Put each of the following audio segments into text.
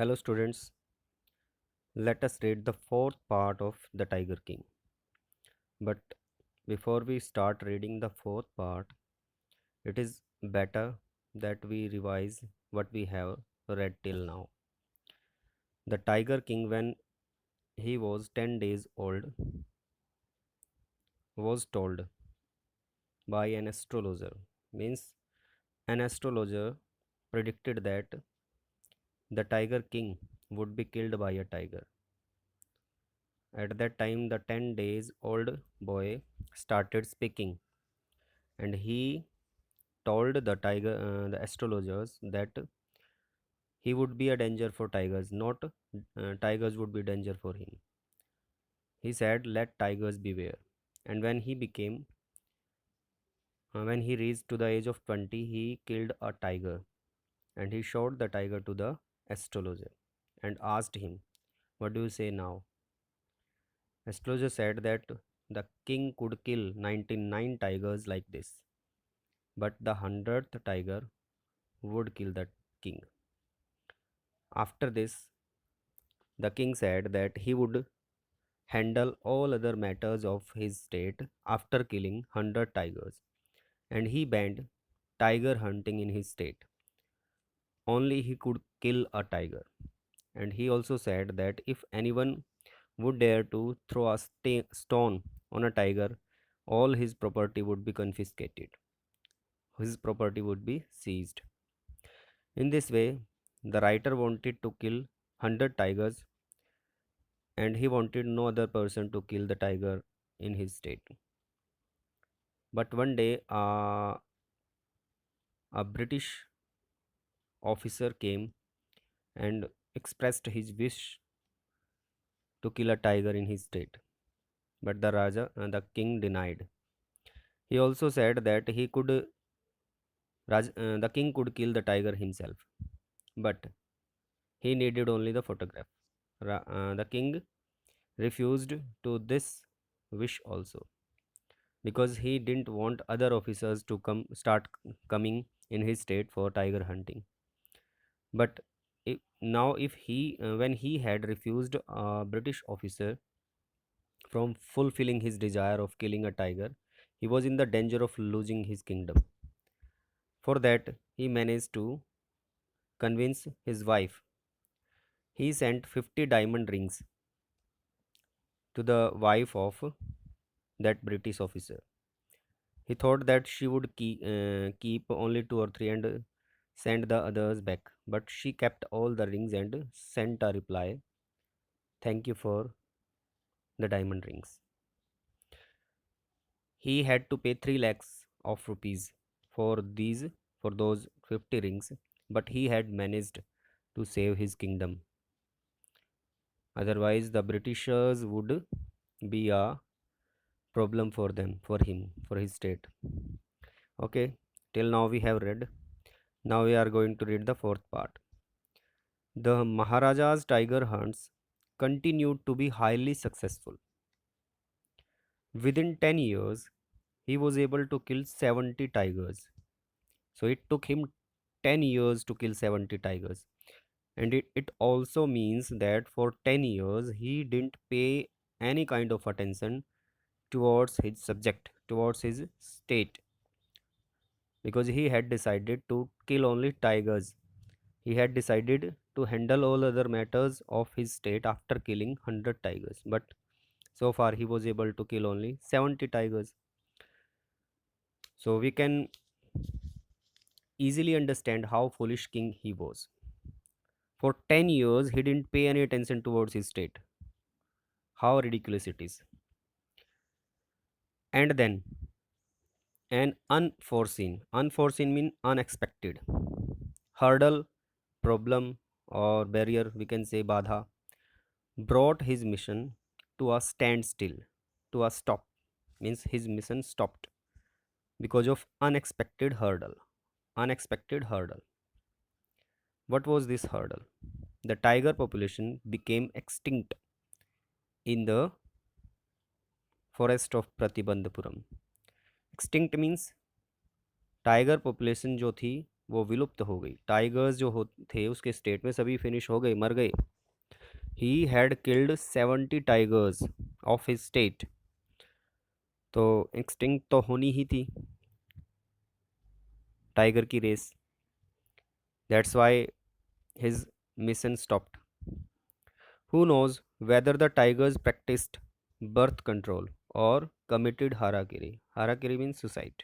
Hello students, let us read the fourth part of The Tiger King. But before we start reading the fourth part, it is better that we revise what we have read till now. The Tiger King, when he was 10 days old, was told by an astrologer. Means an astrologer predicted that the Tiger King would be killed by a tiger. At that time, the 10 days old boy started speaking and he told the astrologers that he would be a danger for tigers, not tigers would be danger for him. He said, "Let tigers beware." And when he reached to the age of 20, he killed a tiger and he showed the tiger to the astrologer and asked him, "What do you say now?" Astrologer said that the king could kill 99 tigers like this, but the 100th tiger would kill the king. After this, the king said that he would handle all other matters of his state after killing 100 tigers, and he banned tiger hunting in his state. Only he could kill a tiger. And he also said that if anyone would dare to throw a stone on a tiger, all his property would be confiscated. His property would be seized. In this way, the writer wanted to kill 100 tigers and he wanted no other person to kill the tiger in his state. But one day, a British officer came and expressed his wish to kill a tiger in his state. But the king denied. He also said that the king could kill the tiger himself, but he needed only the photograph. The king refused to this wish also because he didn't want other officers to coming in his state for tiger hunting. But now, if when he had refused a British officer from fulfilling his desire of killing a tiger, he was in the danger of losing his kingdom. For that, he managed to convince his wife. He sent 50 diamond rings to the wife of that British officer. He thought that she would keep only two or three and send the others back, but she kept all the rings and sent a reply, "Thank you for the diamond rings." He had to pay 3 lakhs of rupees for those 50 rings, but he had managed to save his kingdom. Otherwise, the Britishers would be a problem for them, for him, for his state. Okay, till now we have read. Now we are going to read the fourth part. The Maharaja's tiger hunts continued to be highly successful. Within 10 years, he was able to kill 70 tigers. So it took him 10 years to kill 70 tigers. And it also means that for 10 years, he didn't pay any kind of attention towards his subject, towards his state, because he had decided to kill only tigers. He had decided to handle all other matters of his state after killing 100 tigers. But so far, he was able to kill only 70 tigers. So we can easily understand how foolish king he was. For 10 years, he didn't pay any attention towards his state. How ridiculous it is. And then, an unforeseen mean unexpected, hurdle, problem, or barrier, we can say badha, brought his mission to a standstill, to a stop. Means his mission stopped because of unexpected hurdle. Unexpected hurdle. What was this hurdle? The tiger population became extinct in the forest of Pratibandhapuram. Extinct means tiger population जो थी वो विलुप्त हो गई। Tigers जो हो थे उसके स्टेट में सभी फिनिश हो गए, मर गए। He had killed 70 tigers of his state. तो एक्सटिंक्ट तो होनी ही थी टाइगर की रेस। That's why his mission stopped. Who knows whether the tigers practised birth control और committed harakiri. Harakiri means suicide.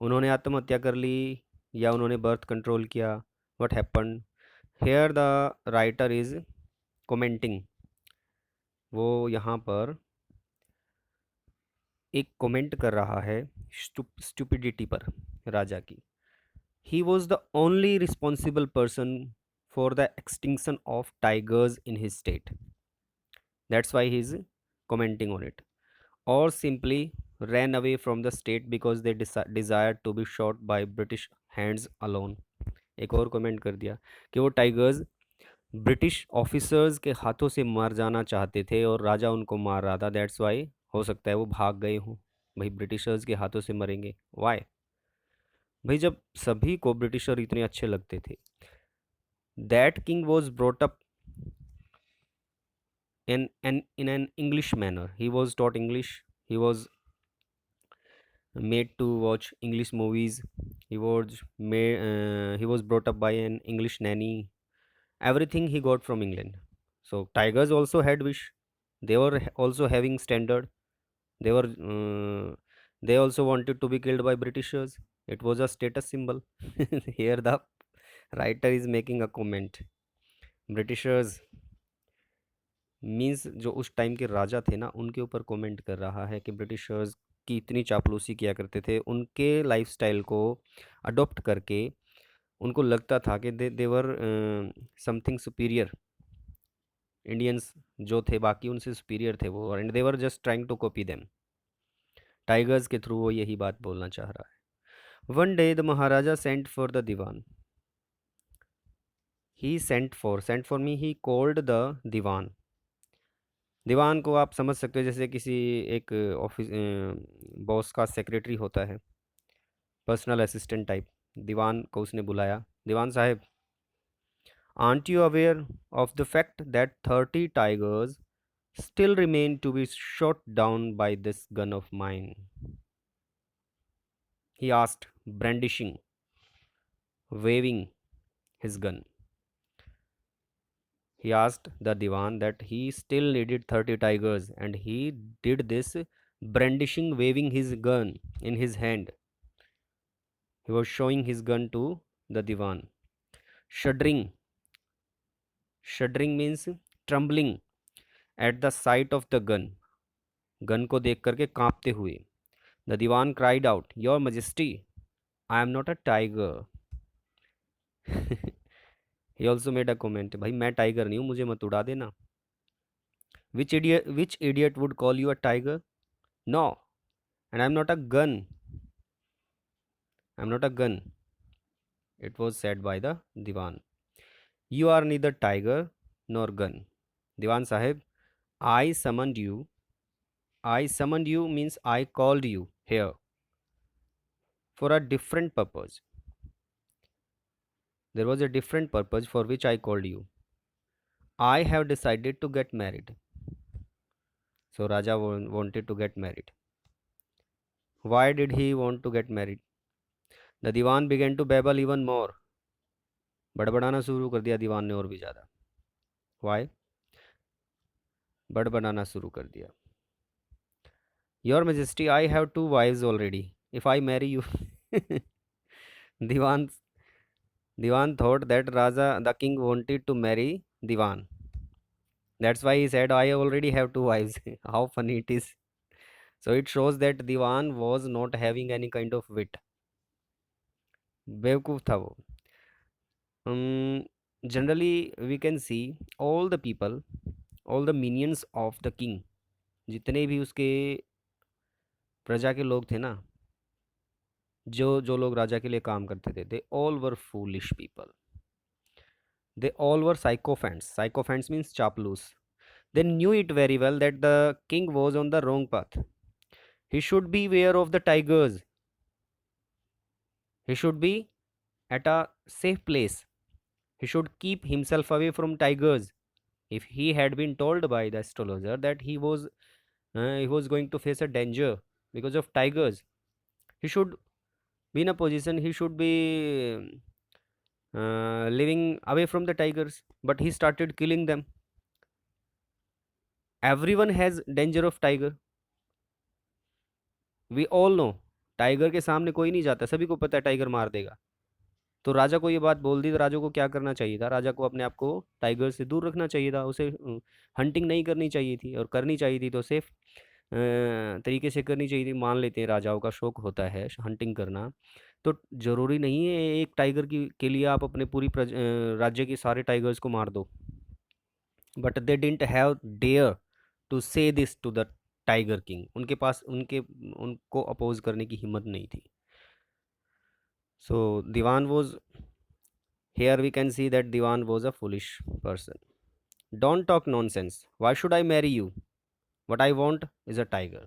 उन्होंने आत्महत्या कर ली या उन्होंने बर्थ कंट्रोल किया। What happen here the writer is commenting. वो यहाँ पर एक कमेंट कर रहा है स्टुपिडिटी पर राजा की। He was the only responsible person for the extinction of tigers in his state. That's why he is commenting on it. Or simply ran away from the state because they desired to be shot by British hands alone. एक और comment कर दिया कि वो tigers British officers के हाथों से मार जाना चाहते थे और राजा उनको मार रहा था। दैट्स वाई हो सकता है वो भाग गए हों। भाई ब्रिटिशर्स के हाथों से मरेंगे वाई? भाई जब सभी को ब्रिटिशर इतने अच्छे लगते थे। That king was brought up in an English manner. He was taught English. He was made to watch English movies. He was brought up by an English nanny. Everything he got from England. So tigers also had wish. They were also having standard. They were they also wanted to be killed by Britishers. It was a status symbol. Here the writer is making a comment. Britishers means जो उस time के राजा थे ना उनके ऊपर comment कर रहा है कि ब्रिटिशर्स की इतनी चापलूसी किया करते थे, उनके लाइफस्टाइल को अडॉप्ट करके उनको लगता था कि देवर समथिंग सुपीरियर। इंडियंस जो थे बाकी उनसे सुपीरियर थे वो, and they're just trying to copy them. Tigers के थ्रू वो यही बात बोलना चाह रहा है। One day the maharaja sent for the dewan. He sent for me he called the dewan. Dewan को आप समझ सकते हो जैसे किसी एक ऑफिस बॉस का सेक्रेटरी होता है, पर्सनल असिस्टेंट टाइप। दीवान को उसने बुलाया। दीवान साहब, aunt you aware of the fact that 30 tigers still remain to be shot down by this gun of mine? He asked, brandishing, waving his gun. He asked the Diwan that he still needed 30 tigers, and he did this brandishing, waving his gun in his hand. He was showing his gun to the Diwan. Shuddering. Shuddering means trembling at the sight of the gun. Gun को देख करके कांपते हुए। The dewan cried out, your majesty, I am not a tiger. He also made a comment, भाई मैं tiger नहीं हूँ, मुझे मत उड़ा देना। Which idiot would call you a tiger? No, and I am not a gun. I am not a gun, it was said by the dewan. You are neither tiger nor gun. Dewan sahib, I summoned you, I summoned you means I called you here for a different purpose. There was a different purpose for which I called you. I have decided to get married. So Raja wanted to get married. Why did he want to get married? The Diwan began to babble even more. बड़बड़ाना शुरू कर दिया दीवान ने और भी ज़्यादा। Why? बड़बड़ाना शुरू कर दिया। Your Majesty, I have 2 wives already. If I marry you, Diwan Diwan thought that Raja the king wanted to marry Diwan. That's why he said, I already have 2 wives. How funny it is. So it shows that Diwan was not having any kind of wit. बेवकूफ़ था वो। Generally we can see all the people, all the minions of the king, जितने भी उसके प्रजा के लोग थे ना, जो जो लोग राजा के लिए काम करते थे, they all were foolish people. They all were sycophants. Sycophants means chaplus. They knew it very well that the king was on the wrong path. He should be aware of the tigers. He should be at a safe place. He should keep himself away from tigers. If he had been told by the astrologer that he was going to face a danger because of tigers, he should be in a position, he should be living away from the tigers, but he started killing them. Everyone has danger of tiger. We all know, tiger के सामने कोई नहीं जाता, सभी को पता है tiger मार देगा। तो राजा को ये बात बोल दी, तो राजा को क्या करना चाहिए था? राजा को अपने आप को टाइगर से दूर रखना चाहिए था, उसे हंटिंग नहीं करनी चाहिए थी, और करनी चाहिए थी तो सेफ तरीके से करनी चाहिए थी। मान लेते हैं राजाओं का शौक होता है हंटिंग करना, तो ज़रूरी नहीं है एक टाइगर की के लिए आप अपने राज्य के सारे टाइगर्स को मार दो। But they didn't have dare to say this to the tiger king. उनके पास उनको अपोज करने की हिम्मत नहीं थी। So dewan was, here we can see that Diwan was a foolish person. Don't talk nonsense. Why should I marry you? What I want is a tiger.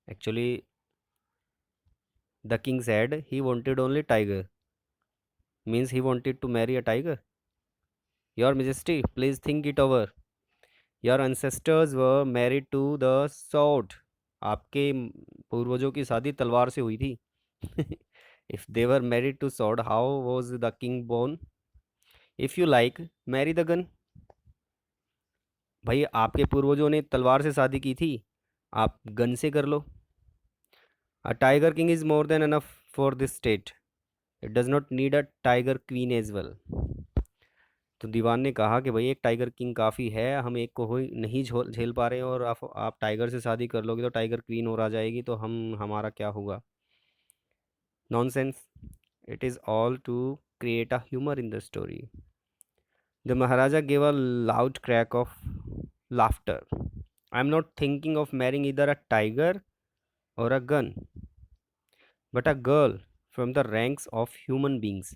Actually, the king said he wanted only tiger. Means he wanted to marry a tiger. Your Majesty, please think it over. Your ancestors were married to the sword. आपके पूर्वजों की शादी तलवार से हुई थी। If they were married to sword, how was the king born? If you like, marry the gun. भाई आपके पूर्वजों ने तलवार से शादी की थी, आप गन से कर लो। A tiger king is more than enough for this state, it does not need a tiger queen as well. तो दीवान ने कहा कि भाई एक टाइगर किंग काफ़ी है, हम एक को हो नहीं झेल पा रहे हैं, और आप टाइगर से शादी कर लोगे तो टाइगर क्वीन और आ जाएगी, तो हमारा क्या होगा? Nonsense, it is all to create a humour in the story. The maharaja gave a loud crack of laughter. I'm not thinking of marrying either a tiger or a gun, but a girl from the ranks of human beings.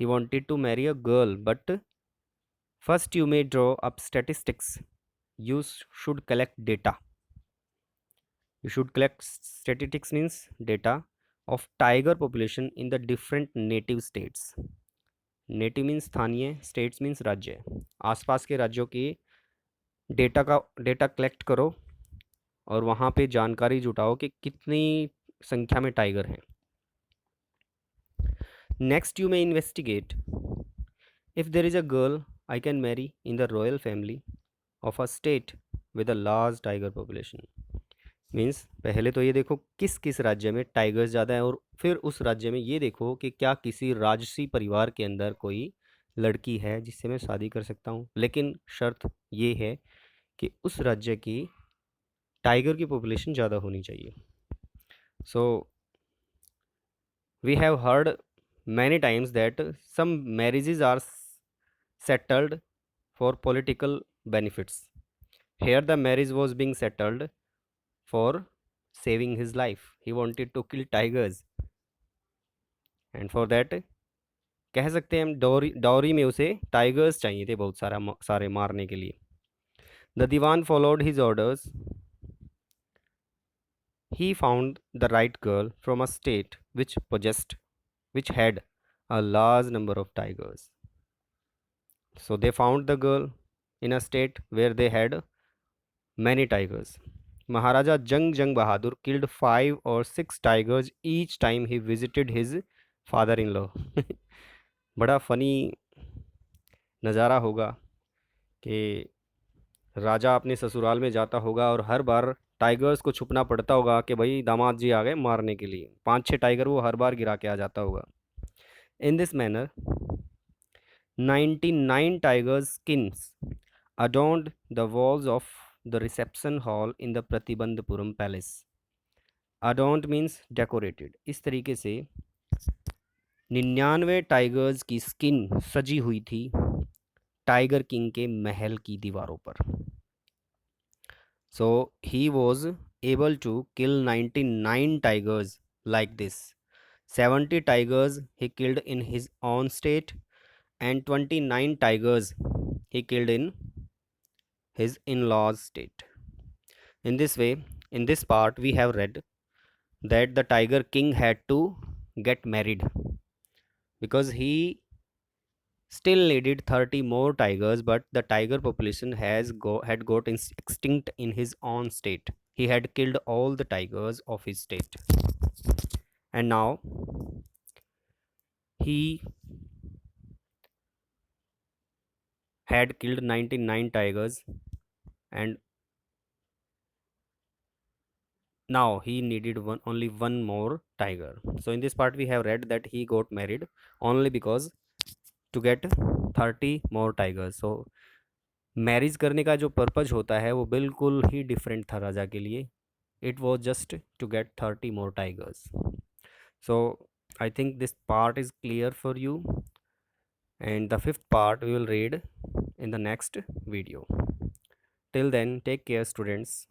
He wanted to marry a girl, but first you may draw up statistics. You should collect data. You should collect statistics means data of tiger population in the different native states. Native means स्थानीय, states means राज्य। आसपास के राज्यों की data collect करो और वहाँ पे जानकारी जुटाओ कि कितनी संख्या में टाइगर हैं। Next you may investigate if there is a girl I can marry in the royal family of a state with a large tiger population. Means पहले तो ये देखो किस किस राज्य में टाइगर्स ज़्यादा है, और फिर उस राज्य में ये देखो कि क्या किसी राजसी परिवार के अंदर कोई लड़की है जिससे मैं शादी कर सकता हूँ। लेकिन शर्त ये है कि उस राज्य की टाइगर की पॉपुलेशन ज़्यादा होनी चाहिए। So we have heard many times that some marriages are settled for political benefits. Here the marriage was being settled for saving his life. He wanted to kill tigers, and for that कह सकते हैं हम dowry में उसे tigers चाहिए थे बहुत सारे मारने के लिए। The dewan followed his orders. He found the right girl from a state which had a large number of tigers. So they found the girl in a state where they had many tigers. Maharaja Jang Bahadur killed 5 or 6 tigers each time he visited his father-in-law. बड़ा funny नज़ारा होगा कि राजा अपने ससुराल में जाता होगा और हर बार टाइगर्स को छुपना पड़ता होगा कि भाई दामाद जी आ गए मारने के लिए। 5-6 टाइगर वो हर बार गिरा के आ जाता होगा। In this manner 99 tigers' skins adorned the walls of the reception hall in the Pratibandhapuram palace. Adorned means decorated. इस तरीके से 99 टाइगर्स की स्किन सजी हुई थी टाइगर किंग के महल की दीवारों पर। So he was able to kill 99 tigers like this. 70 tigers he killed in his own state, and 29 tigers he killed in his in-laws state. In this way, in this part we have read that the Tiger King had to get married because he still needed 30 more tigers, but the tiger population had got extinct in his own state. He had killed all the tigers of his state, and now he had killed 99 tigers, and now he needed only one more tiger. So in this part we have read that he got married only because to get 30 more tigers. So marriage करने का जो purpose होता है वो बिल्कुल ही different था राजा के लिए. It was just to get 30 more tigers. So I think this part is clear for you, and the fifth part we will read in the next video. Till then, take care, students.